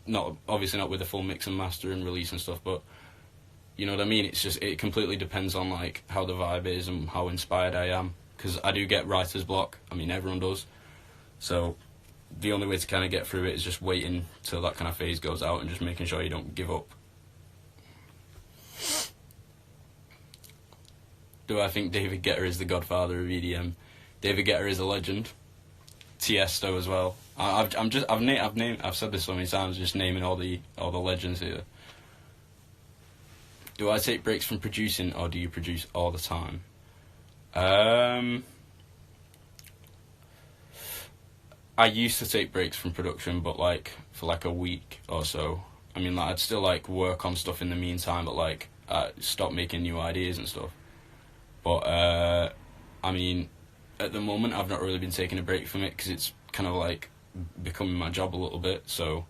not obviously not with the full mix and master and release and stuff, but you know what I mean. It's just it completely depends on like how the vibe is and how inspired I am, because I do get writer's block. I mean, everyone does. So the only way to kind of get through it is just waiting till that kind of phase goes out and just making sure you don't give up. Do I think David Guetta is the godfather of EDM? David Guetta is a legend. Tiesto as well. I've said this so many times, just naming all the legends here. Do I take breaks from producing, or do you produce all the time? I used to take breaks from production, but like for like a week or so. I mean, like I'd still like work on stuff in the meantime, but like stop making new ideas and stuff. But I mean, at the moment, I've not really been taking a break from it because it's kind of like becoming my job a little bit. So,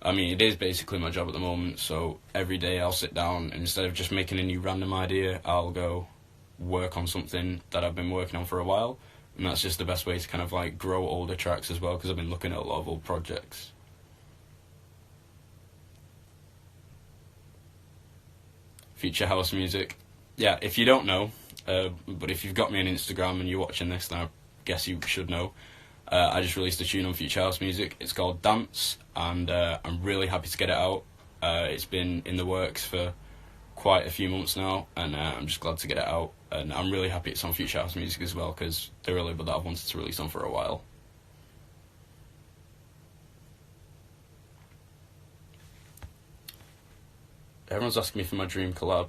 I mean, it is basically my job at the moment. So every day I'll sit down and instead of just making a new random idea, I'll go work on something that I've been working on for a while. And that's just the best way to kind of like grow older tracks as well, because I've been looking at a lot of old projects. Future house music. Yeah, if you don't know, but if you've got me on Instagram and you're watching this, then I guess you should know. I just released a tune on Future House Music. It's called Dance, and I'm really happy to get it out. It's been in the works for quite a few months now, and I'm just glad to get it out. And I'm really happy it's on Future House Music as well, because they're a label that I've wanted to release on for a while. Everyone's asking me for my dream collab.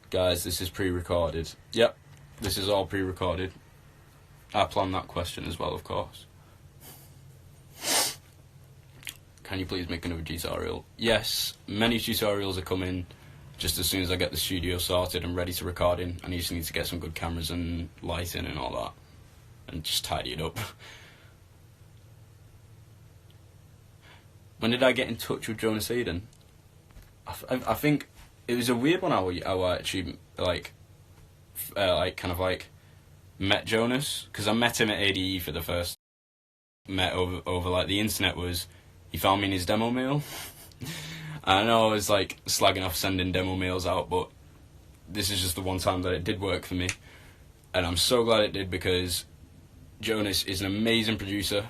Guys, this is pre-recorded. Yep, this is all pre-recorded. I planned that question as well, of course. Can you please make another tutorial? Yes, many tutorials are coming just as soon as I get the studio sorted and ready to record in. I just need to get some good cameras and lighting and all that, and just tidy it up. When did I get in touch with Jonas Aiden? I think it was a weird one how I actually like kind of like met Jonas, because I met him at ADE for the first. Met over like the internet. Was he found me in his demo mail? I know I was like slagging off sending demo mails out, but this is just the one time that it did work for me, and I'm so glad it did, because Jonas is an amazing producer.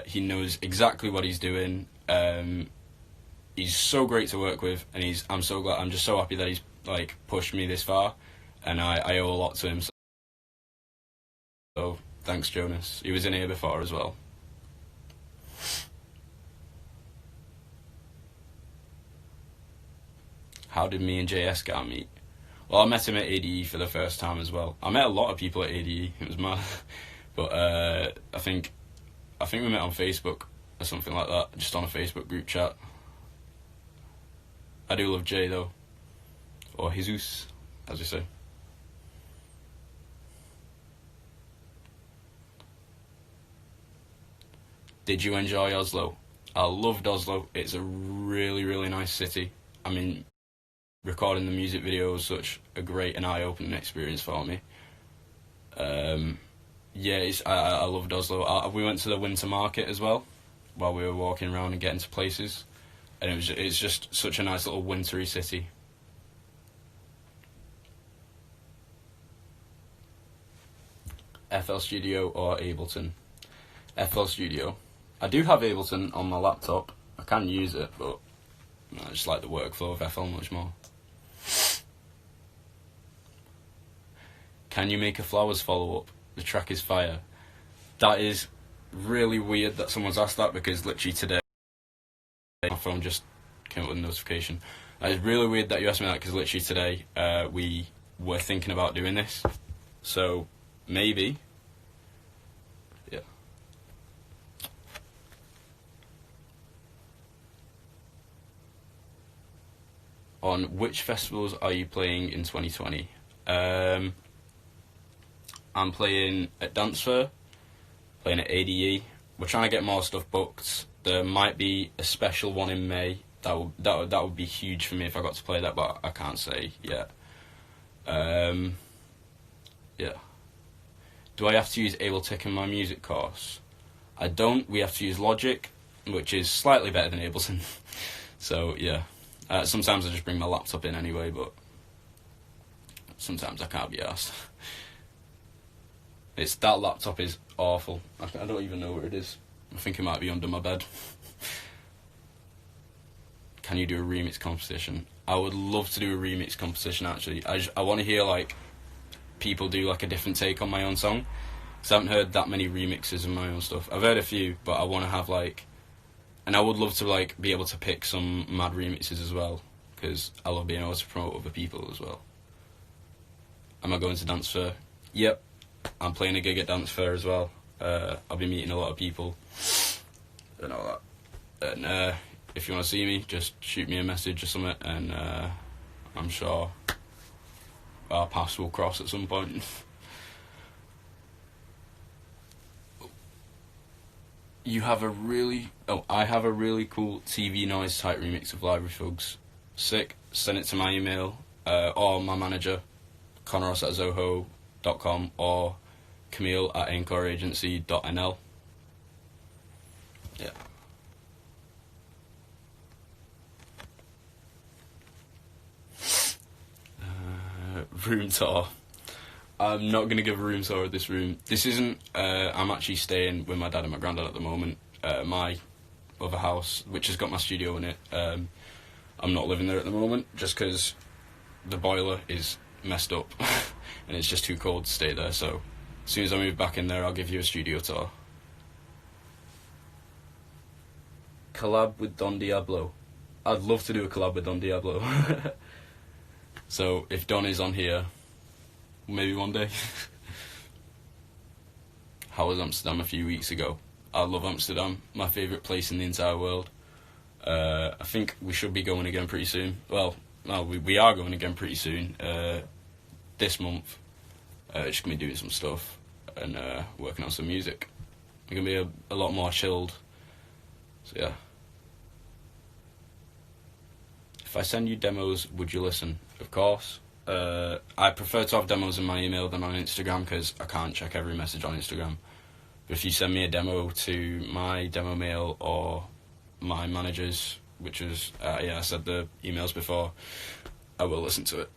He knows exactly what he's doing. He's so great to work with, and I'm just so happy that he's like pushed me this far, and I owe a lot to him. So thanks, Jonas. He was in here before as well. How did me and JS Gar meet? Well, I met him at ADE for the first time as well. I met a lot of people at ADE. It was mad, but I think we met on Facebook or something like that, just on a Facebook group chat. I do love Jay though, or Jesus, as you say. Did you enjoy Oslo? I loved Oslo. It's a really, really nice city. I mean, recording the music video was such a great and eye-opening experience for me. Yeah, I loved Oslo. We went to the winter market as well, while we were walking around and getting to places. And it's just such a nice little wintry city. FL Studio or Ableton? FL Studio. I do have Ableton on my laptop. I can use it, but I just like the workflow of FL much more. Can you make a Flowers follow-up? The track is fire. That is really weird that someone's asked that, because literally today my phone just came up with a notification. It's really weird that you asked me that, because literally today we were thinking about doing this. So maybe, yeah. On which festivals are you playing in 2020? I'm playing at Dance Fair, playing at ADE. We're trying to get more stuff booked. There might be a special one in May. That would be huge for me if I got to play that, but I can't say yet. Yeah. Do I have to use Ableton in my music course? I don't. We have to use Logic, which is slightly better than Ableton. So, yeah. Sometimes I just bring my laptop in anyway, but sometimes I can't be arsed. That laptop is awful. I don't even know where it is. I think it might be under my bed. Can you do a remix competition? I would love to do a remix competition, actually. I want to hear, like, people do, like, a different take on my own song. Because I haven't heard that many remixes of my own stuff. I've heard a few, but I want to have, like... And I would love to, like, be able to pick some mad remixes as well. Because I love being able to promote other people as well. Am I going to Dance Fair? Yep. I'm playing a gig at Dance Fair as well. I'll be meeting a lot of people and all that. And if you want to see me, just shoot me a message or something, and I'm sure our paths will cross at some point. I have a really cool TV noise type remix of Library Thugs. Sick. Send it to my email or my manager, Conor@zoho.com or Camille@encoreagency.nl. Yeah. Room tour. I'm not going to give a room tour of this room. This isn't... I'm actually staying with my dad and my granddad at the moment. My other house, which has got my studio in it, I'm not living there at the moment, just because the boiler is messed up and it's just too cold to stay there. So as soon as I move back in there, I'll give you a studio tour. Collab with Don Diablo. I'd love to do a collab with Don Diablo. So if Don is on here, maybe one day. How was Amsterdam a few weeks ago? I love Amsterdam, my favourite place in the entire world. I think we should be going again pretty soon. Well, no, we are going again pretty soon. This month. Just going to be doing some stuff and working on some music. We're going to be a lot more chilled. So yeah. If I send you demos, would you listen? Of course. I prefer to have demos in my email than on Instagram because I can't check every message on Instagram. But if you send me a demo to my demo mail or my manager's, which is, I said the emails before, I will listen to it.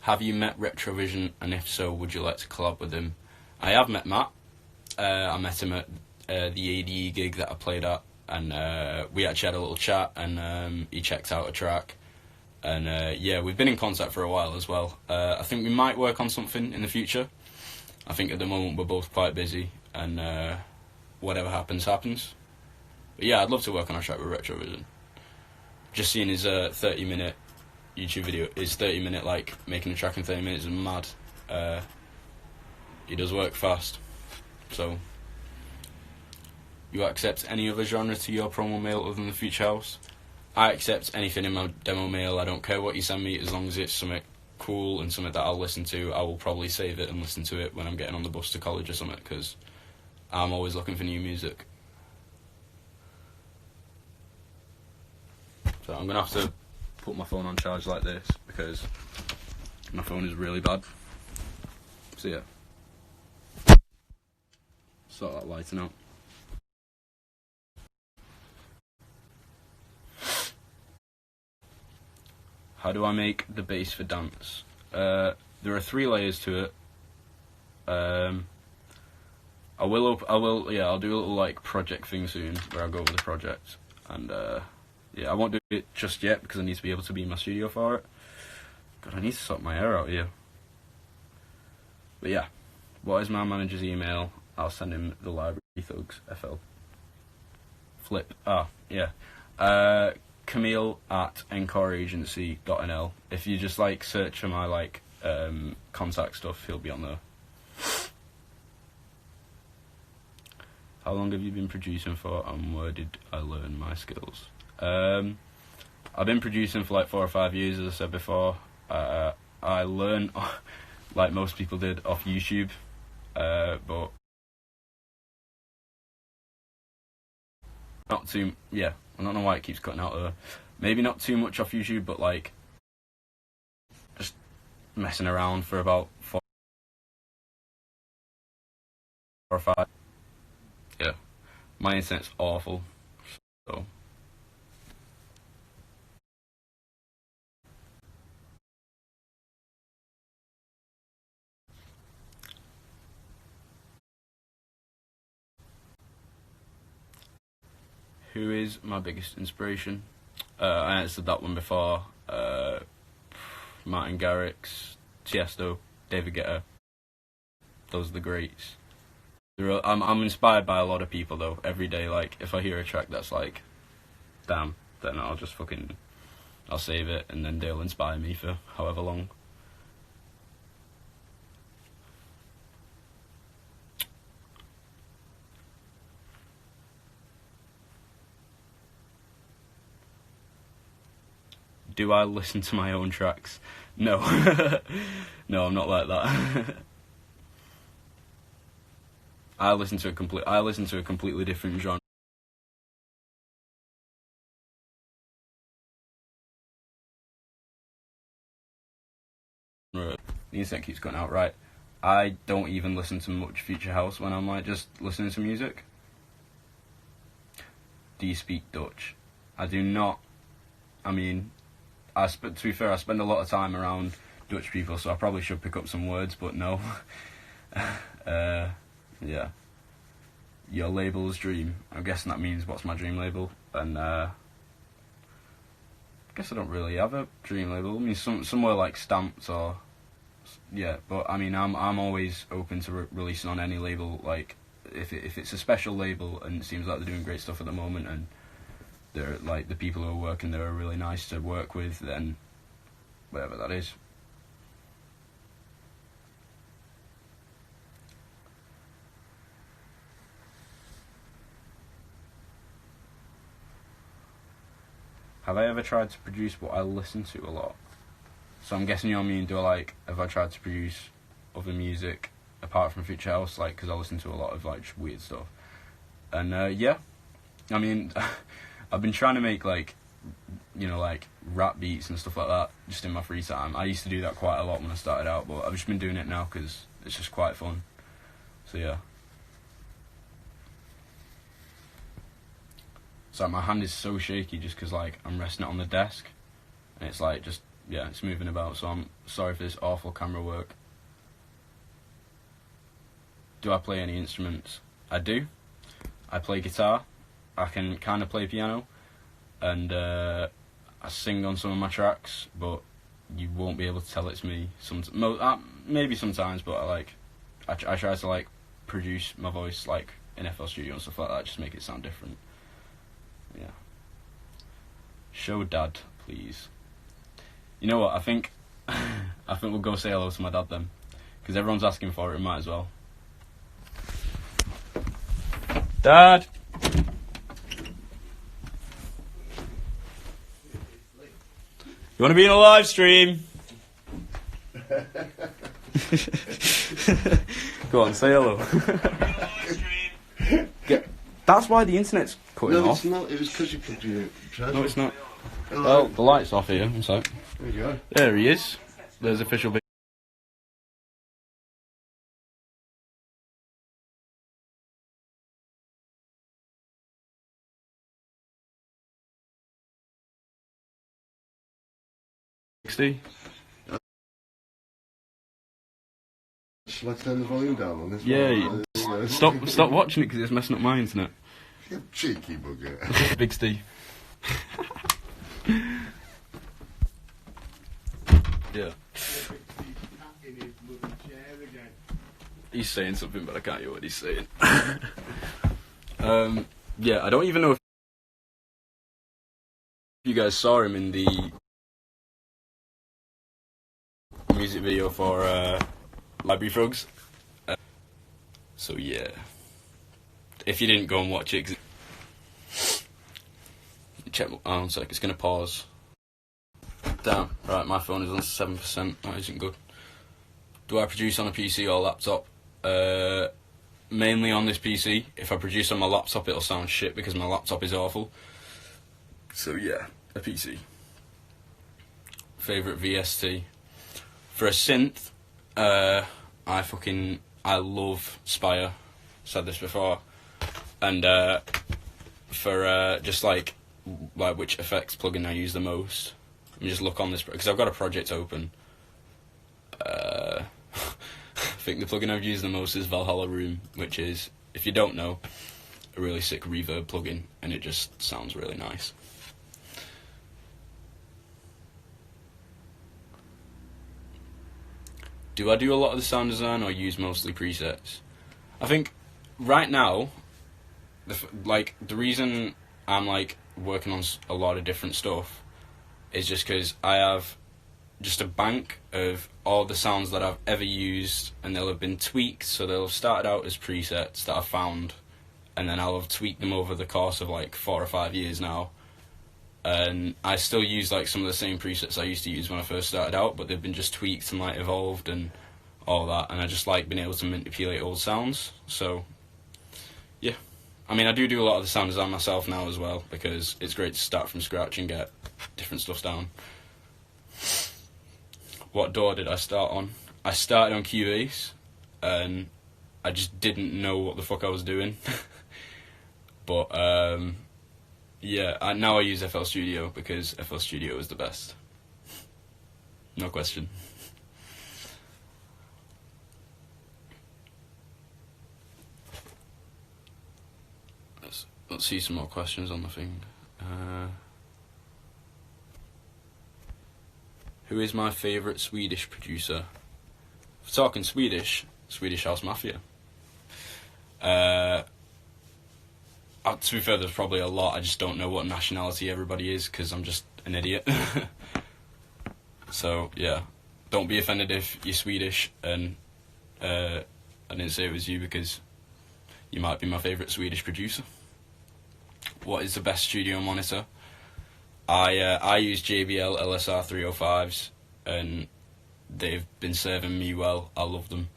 Have you met Retrovision, and if so, would you like to collab with him? I have met Matt. I met him at the ADE gig that I played at, and we actually had a little chat, and he checked out a track. And we've been in contact for a while as well. I think we might work on something in the future. I think at the moment we're both quite busy, and whatever happens, happens. But yeah, I'd love to work on a track with Retrovision. Just seeing his 30-minute YouTube video, his 30-minute, like, making a track in 30 minutes is mad. He does work fast. So, you accept any other genre to your promo mail other than the Future House? I accept anything in my demo mail. I don't care what you send me, as long as it's something cool and something that I'll listen to. I will probably save it and listen to it when I'm getting on the bus to college or something, because I'm always looking for new music. So I'm going to have to put my phone on charge like this, because my phone is really bad. So yeah. Sort that lighting out. How do I make the bass for dance? There are 3 layers to it. I'll do a little like project thing soon where I'll go over the project, and I won't do it just yet because I need to be able to be in my studio for it. God, I need to sort my hair out here. But yeah, what is my manager's email? I'll send him the Library Thugs FL. Flip. Camille@encoreagency.nl. If you just like search for my like contact stuff, he'll be on there. How long have you been producing for, and where did I learn my skills? I've been producing for like 4 or 5 years, as I said before. I learned, like most people did, off YouTube, but not too. Yeah, I don't know why it keeps cutting out. Maybe not too much off YouTube, but like just messing around for about 4 or 5. Yeah, my internet's awful. So. Who is my biggest inspiration? I answered that one before. Martin Garrix, Tiesto, David Guetta. Those are the greats. I'm inspired by a lot of people though. Every day, like if I hear a track that's like, damn, then I'll just I'll save it, and then they'll inspire me for however long. Do I listen to my own tracks? No. No, I'm not like that. I listen to a completely different genre. The internet keeps cutting out, right? I don't even listen to much Future House when I'm like just listening to music. Do you speak Dutch? I do not. I mean, to be fair, I spend a lot of time around Dutch people, so I probably should pick up some words, but no. Yeah. Your label's dream. I'm guessing that means what's my dream label, and I guess I don't really have a dream label. I mean, somewhere like Stamped or yeah, but I mean, I'm always open to releasing on any label. Like, if it's a special label and it seems like they're doing great stuff at the moment, and they're like the people who are working there are really nice to work with, then whatever that is. Have I ever tried to produce what I listen to a lot? So I'm guessing you know what I mean. Have I tried to produce other music apart from Future House? Like, because I listen to a lot of like just weird stuff. And yeah, I mean, I've been trying to make like, you know, like rap beats and stuff like that just in my free time. I used to do that quite a lot when I started out, but I've just been doing it now because it's just quite fun. So yeah. So my hand is so shaky just because like I'm resting it on the desk, and it's like just yeah, it's moving about. So I'm sorry for this awful camera work. Do I play any instruments? I do. I play guitar. I can kind of play piano, and I sing on some of my tracks, but you won't be able to tell it's me. Maybe sometimes, but I try to like produce my voice like in FL Studio and stuff like that, just make it sound different. Yeah. Show Dad, please. You know what? I think we'll go say hello to my dad then, because everyone's asking for it. We might as well. Dad. You want to be in a live stream? Go on, say hello. That's why the internet's cutting off. No, it's not. It was because you put your charger. No, it's not. Hello. Well, the light's off here. I'm sorry. There you go. There he is. There's official video. Shall I turn the volume down on this? Yeah, stop watching it because it's messing up my internet. You cheeky bugger. Big Steve. Yeah. He's saying something, but I can't hear what he's saying. Yeah, I don't even know if you guys saw him in the music video for Library Frogs. So yeah, if you didn't go and watch it, check. Oh, it's like it's gonna pause. Damn. Right, my phone is on 7%. That isn't good. Do I produce on a PC or laptop? mainly on this PC. If I produce on my laptop, it'll sound shit because my laptop is awful. So yeah, a PC. Favourite VST. For a synth, I love Spire. Said this before. And for just like which effects plugin I use the most, let me just look on this because I've got a project open. I think the plugin I've used the most is Valhalla Room, which is, if you don't know, a really sick reverb plugin, and it just sounds really nice. Do I do a lot of the sound design or use mostly presets? I think right now, the reason I'm like working on a lot of different stuff is just because I have just a bank of all the sounds that I've ever used, and they'll have been tweaked, so they'll have started out as presets that I've found, and then I'll have tweaked them over the course of like 4 or 5 years now. And I still use like some of the same presets I used to use when I first started out, but they've been just tweaked and like evolved and all that, and I just like being able to manipulate old sounds. So yeah, I mean, I do a lot of the sound design myself now as well, because it's great to start from scratch and get different stuff down. What DAW did I start on? I started on Cubase, and I just didn't know what the fuck I was doing. But yeah, now I use FL Studio because FL Studio is the best. No question. Let's see some more questions on the thing. Who is my favourite Swedish producer? If we're talking Swedish House Mafia. To be fair, there's probably a lot. I just don't know what nationality everybody is because I'm just an idiot. So yeah, don't be offended if you're Swedish and I didn't say it was you, because you might be my favourite Swedish producer. What is the best studio monitor? I use JBL LSR 305s, and they've been serving me well. I love them.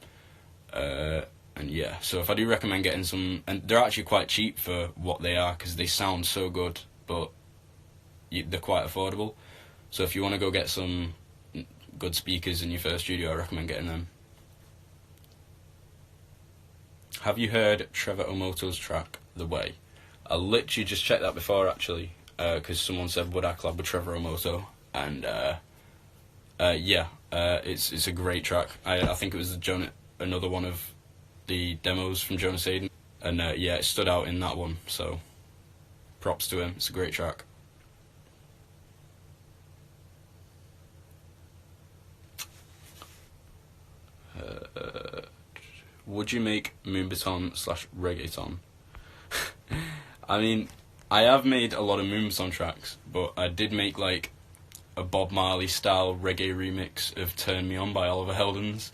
And yeah, so if I do recommend getting some, and they're actually quite cheap for what they are, because they sound so good, but they're quite affordable. So if you want to go get some good speakers in your first studio, I recommend getting them. Have you heard Trevor Omoto's track, The Way? I literally just checked that before, actually, because someone said, would I collab with Trevor Omoto? And yeah, it's a great track. I think it was another one of the demos from Jonas Aiden, and yeah, it stood out in that one, so props to him. It's a great track. Would you make Moonbaton / reggaeton? I mean, I have made a lot of Moonbaton tracks, but I did make like a Bob Marley style reggae remix of Turn Me On by Oliver Heldens,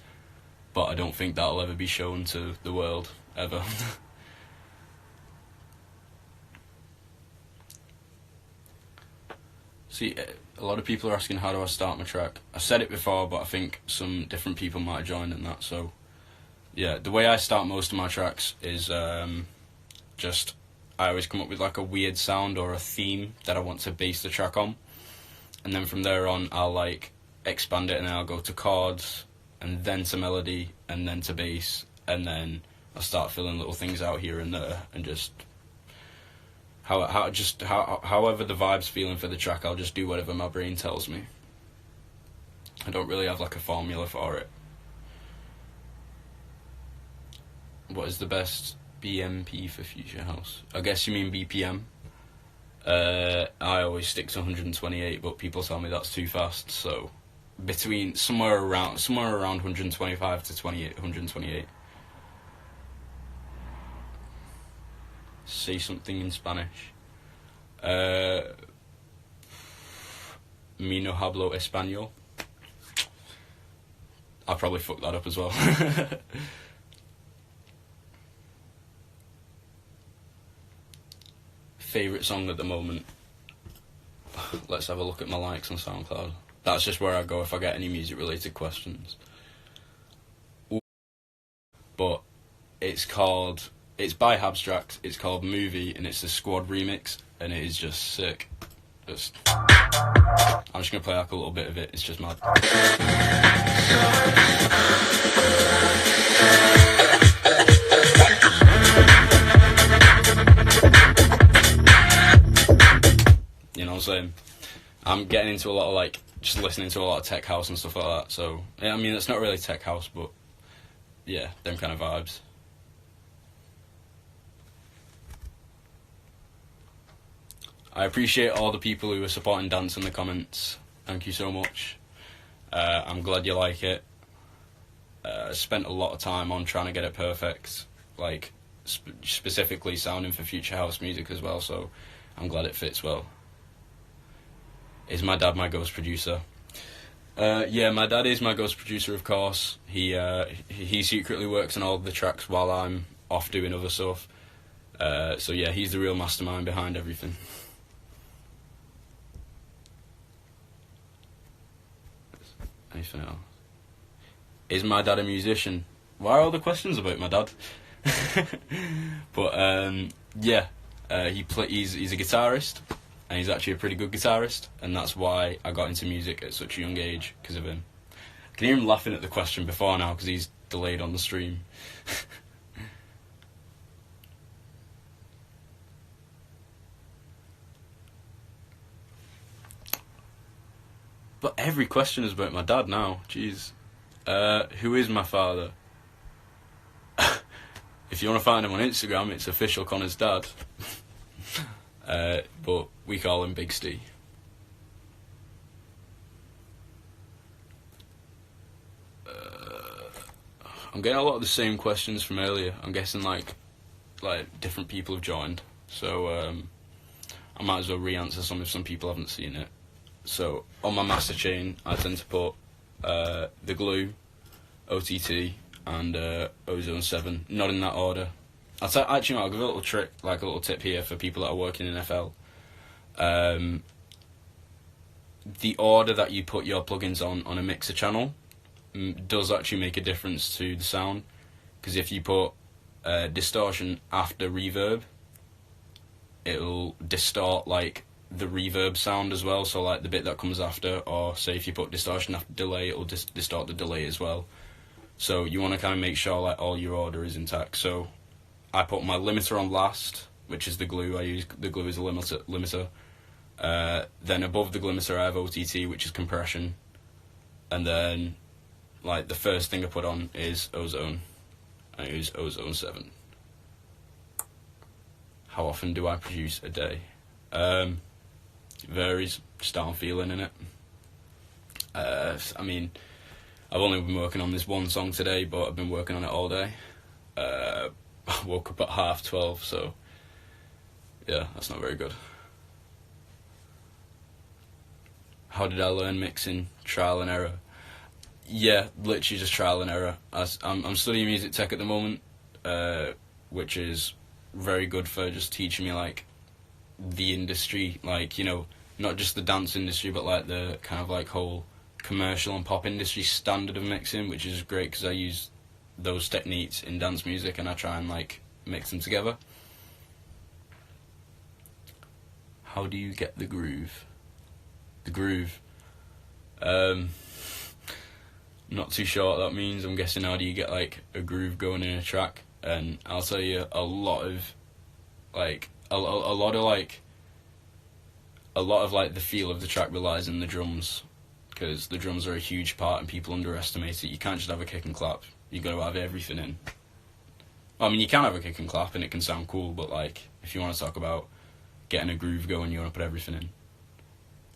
but I don't think that'll ever be shown to the world, ever. See, a lot of people are asking how do I start my track. I said it before, but I think some different people might have joined in that, so yeah, the way I start most of my tracks is just, I always come up with like a weird sound or a theme that I want to base the track on, and then from there on I'll like expand it, and then I'll go to chords, and then to melody, and then to bass, and then I'll start filling little things out here and there, and just however the vibe's feeling for the track, I'll just do whatever my brain tells me. I don't really have like a formula for it. What is the best BMP for Future House? I guess you mean BPM. I always stick to 128, but people tell me that's too fast, so between somewhere around 125 to 128. Say something in Spanish. Mi no hablo español. I'll probably fuck that up as well. Favourite song at the moment? Let's have a look at my likes on SoundCloud. That's just where I go if I get any music related questions. But It's by Abstract. It's called Movie, and it's a Squad remix, and it is just sick. I'm just gonna play like a little bit of it. It's just mad. You know what I'm saying? I'm getting into a lot of like just listening to a lot of tech house and stuff like that. So I mean, it's not really tech house, but yeah, them kind of vibes. I appreciate all the people who are supporting dance in the comments. Thank you so much. I'm glad you like it. I spent a lot of time on trying to get it perfect, like specifically sounding for future house music as well, so I'm glad it fits well. Is my dad my ghost producer? Yeah, my dad is my ghost producer, of course. He secretly works on all the tracks while I'm off doing other stuff. So yeah, he's the real mastermind behind everything. Anything else? Is my dad a musician? Why are all the questions about my dad? But yeah, he's a guitarist, and he's actually a pretty good guitarist, and that's why I got into music at such a young age, because of him. I can hear him laughing at the question before now, because he's delayed on the stream. But every question is about my dad now. Jeez. Who is my father? If you want to find him on Instagram, it's official Conor's dad. But we call him Big Steve. I'm getting a lot of the same questions from earlier. I'm guessing like different people have joined, so I might as well re-answer some if some people haven't seen it. So on my master chain, I tend to put the Glue, OTT, and Ozone 7. Not in that order. Actually, I'll give a little trick, like a little tip here for people that are working in FL. The order that you put your plugins on a mixer channel does actually make a difference to the sound. Because if you put distortion after reverb, it'll distort like the reverb sound as well, so like the bit that comes after, or say if you put distortion after delay, it'll distort the delay as well. So you want to kind of make sure like all your order is intact. So I put my limiter on last, which is the Glue. I use the Glue as a limiter. Then above the limiter I have OTT, which is compression, and then like the first thing I put on is Ozone. I use Ozone 7. How often do I produce a day? It varies, just how I'm feeling in it. I mean, I've only been working on this one song today, but I've been working on it all day. I woke up at 12:30, so yeah, that's not very good. How did I learn mixing? Trial and error. Yeah, literally just trial and error. I'm studying music tech at the moment, which is very good for just teaching me like the industry, like, you know, not just the dance industry, but like the kind of like whole commercial and pop industry standard of mixing, which is great because I use those techniques in dance music and I try and like mix them together. How do you get the groove? The groove. Not too sure what that means. I'm guessing how do you get like a groove going in a track? And I'll tell you, a lot of the feel of the track relies on the drums, because the drums are a huge part and people underestimate it. You can't just have a kick and clap. You got to have everything in. Well, I mean, you can have a kick and clap and it can sound cool, but like if you want to talk about getting a groove going, you want to put everything in.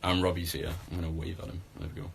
And Robbie's here. I'm gonna wave at him. There we go.